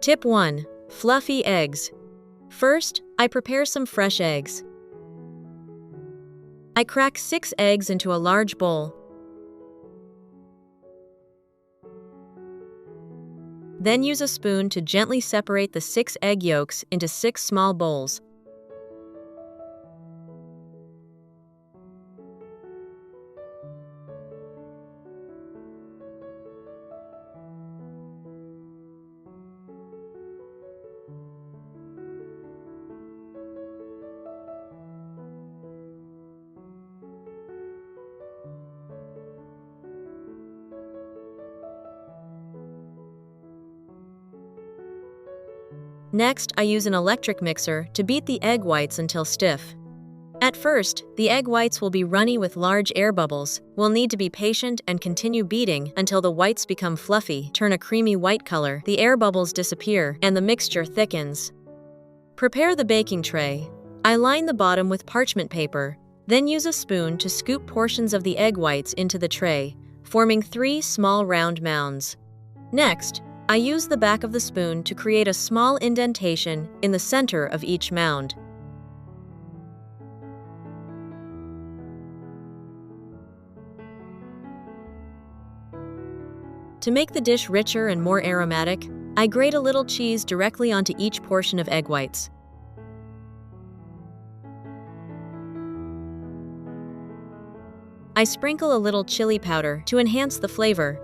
Tip 1. Fluffy eggs. First, I prepare some fresh eggs. I crack 6 eggs into a large bowl. Then use a spoon to gently separate the 6 egg yolks into 6 small bowls. Next, I use an electric mixer to beat the egg whites until stiff. At first, the egg whites will be runny with large air bubbles. We'll need to be patient and continue beating until the whites become fluffy, turn a creamy white color, the air bubbles disappear, and the mixture thickens. Prepare the baking tray. I line the bottom with parchment paper, then use a spoon to scoop portions of the egg whites into the tray, forming 3 small round mounds. Next, I use the back of the spoon to create a small indentation in the center of each mound. To make the dish richer and more aromatic, I grate a little cheese directly onto each portion of egg whites. I sprinkle a little chili powder to enhance the flavor.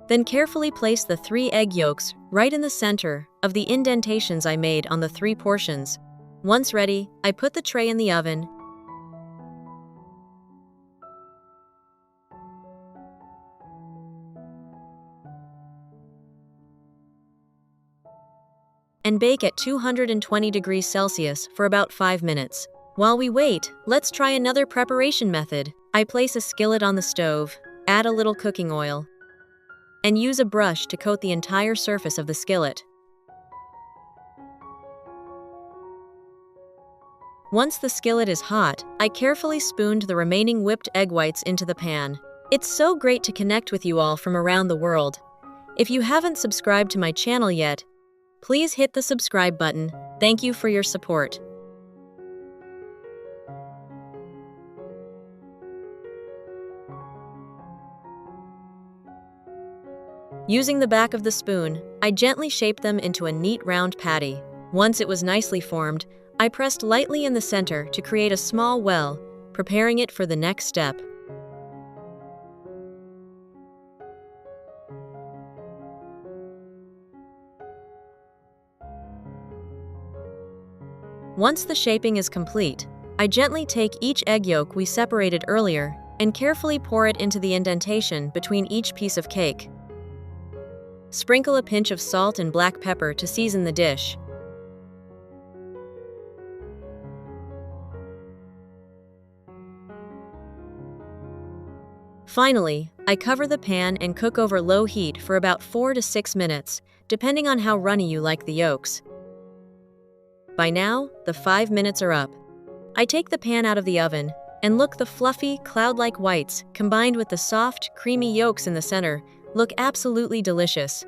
Then carefully place the 3 egg yolks right in the center of the indentations I made on the 3 portions. Once ready, I put the tray in the oven and bake at 220 degrees Celsius for about 5 minutes. While we wait, let's try another preparation method. I place a skillet on the stove, add a little cooking oil, and use a brush to coat the entire surface of the skillet. Once the skillet is hot, I carefully spooned the remaining whipped egg whites into the pan. It's so great to connect with you all from around the world. If you haven't subscribed to my channel yet, please hit the subscribe button. Thank you for your support. Using the back of the spoon, I gently shaped them into a neat round patty. Once it was nicely formed, I pressed lightly in the center to create a small well, preparing it for the next step. Once the shaping is complete, I gently take each egg yolk we separated earlier and carefully pour it into the indentation between each piece of cake. Sprinkle a pinch of salt and black pepper to season the dish. Finally, I cover the pan and cook over low heat for about 4 to 6 minutes, depending on how runny you like the yolks. By now, the 5 minutes are up. I take the pan out of the oven, and look, the fluffy, cloud-like whites, combined with the soft, creamy yolks in the center, look absolutely delicious.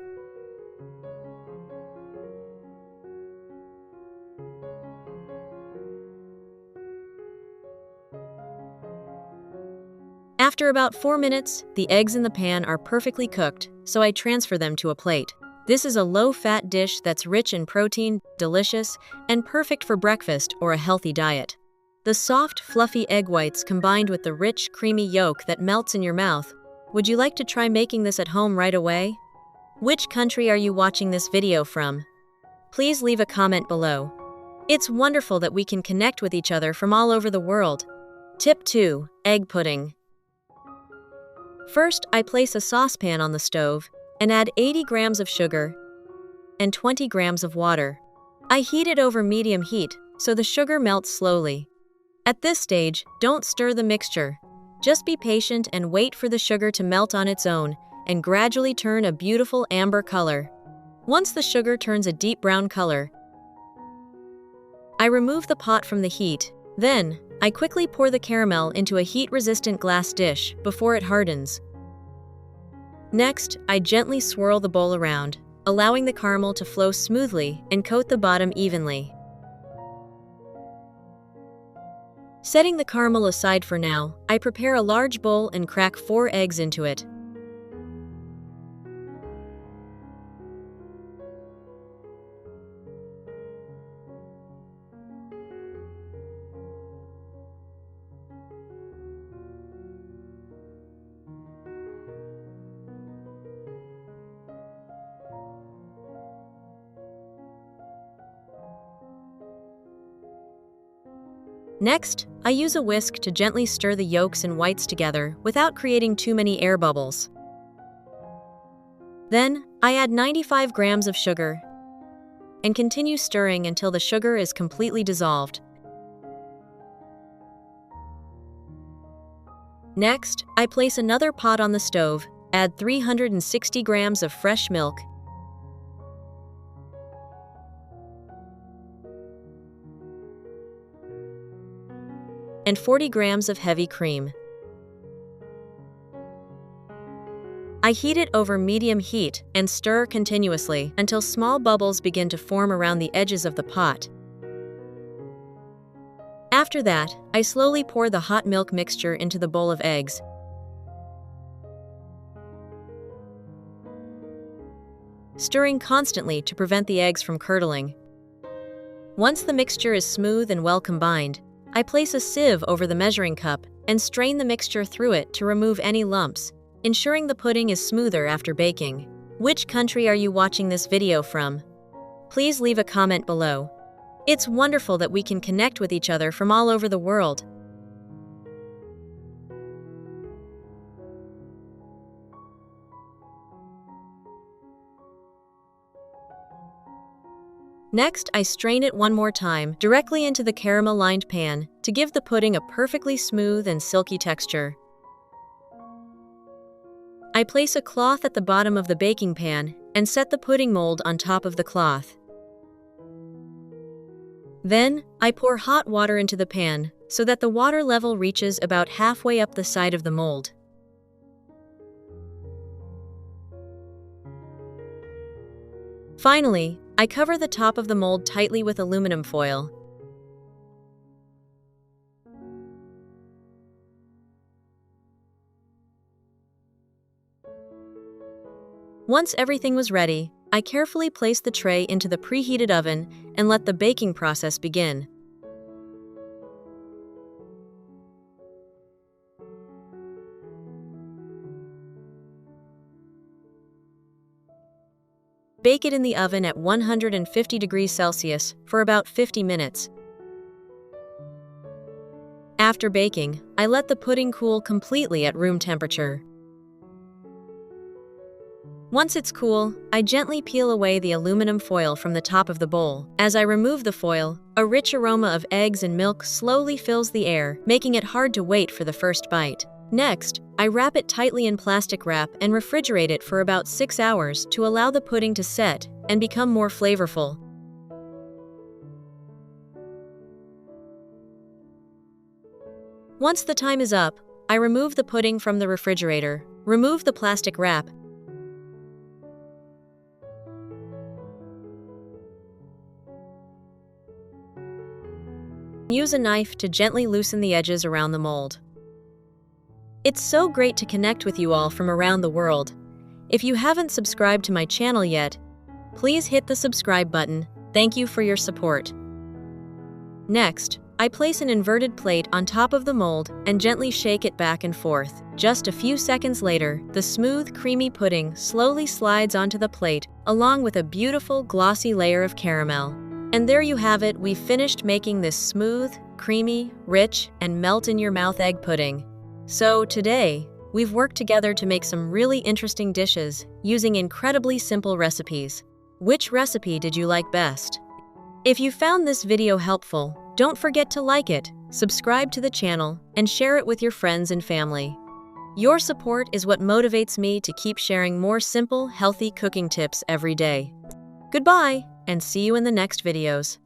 After about 4 minutes, the eggs in the pan are perfectly cooked, so I transfer them to a plate. This is a low-fat dish that's rich in protein, delicious, and perfect for breakfast or a healthy diet. The soft, fluffy egg whites combined with the rich, creamy yolk that melts in your mouth. Would you like to try making this at home right away? Which country are you watching this video from? Please leave a comment below. It's wonderful that we can connect with each other from all over the world. Tip 2. Egg pudding. First, I place a saucepan on the stove and add 80 grams of sugar and 20 grams of water. I heat it over medium heat so the sugar melts slowly. At this stage, don't stir the mixture. Just be patient and wait for the sugar to melt on its own and gradually turn a beautiful amber color. Once the sugar turns a deep brown color, I remove the pot from the heat. Then, I quickly pour the caramel into a heat-resistant glass dish before it hardens. Next, I gently swirl the bowl around, allowing the caramel to flow smoothly and coat the bottom evenly. Setting the caramel aside for now, I prepare a large bowl and crack 4 eggs into it. Next, I use a whisk to gently stir the yolks and whites together without creating too many air bubbles. Then, I add 95 grams of sugar and continue stirring until the sugar is completely dissolved. Next, I place another pot on the stove, add 360 grams of fresh milk, and 40 grams of heavy cream. I heat it over medium heat and stir continuously until small bubbles begin to form around the edges of the pot. After that, I slowly pour the hot milk mixture into the bowl of eggs. Stirring constantly to prevent the eggs from curdling. Once the mixture is smooth and well combined, I place a sieve over the measuring cup and strain the mixture through it to remove any lumps, ensuring the pudding is smoother after baking. Which country are you watching this video from? Please leave a comment below. It's wonderful that we can connect with each other from all over the world. Next, I strain it one more time directly into the caramel-lined pan to give the pudding a perfectly smooth and silky texture. I place a cloth at the bottom of the baking pan and set the pudding mold on top of the cloth. Then, I pour hot water into the pan so that the water level reaches about halfway up the side of the mold. Finally, I cover the top of the mold tightly with aluminum foil. Once everything was ready, I carefully place the tray into the preheated oven and let the baking process begin. Bake it in the oven at 150 degrees Celsius for about 50 minutes. After baking, I let the pudding cool completely at room temperature. Once it's cool, I gently peel away the aluminum foil from the top of the bowl. As I remove the foil, a rich aroma of eggs and milk slowly fills the air, making it hard to wait for the first bite. Next, I wrap it tightly in plastic wrap and refrigerate it for about 6 hours to allow the pudding to set and become more flavorful. Once the time is up, I remove the pudding from the refrigerator, remove the plastic wrap, use a knife to gently loosen the edges around the mold. It's so great to connect with you all from around the world. If you haven't subscribed to my channel yet, please hit the subscribe button. Thank you for your support. Next, I place an inverted plate on top of the mold and gently shake it back and forth. Just a few seconds later, the smooth, creamy pudding slowly slides onto the plate, along with a beautiful, glossy layer of caramel. And there you have it, we've finished making this smooth, creamy, rich, and melt-in-your-mouth egg pudding. So today, we've worked together to make some really interesting dishes using incredibly simple recipes. Which recipe did you like best? If you found this video helpful, don't forget to like it, subscribe to the channel, and share it with your friends and family. Your support is what motivates me to keep sharing more simple, healthy cooking tips every day. Goodbye, and see you in the next videos.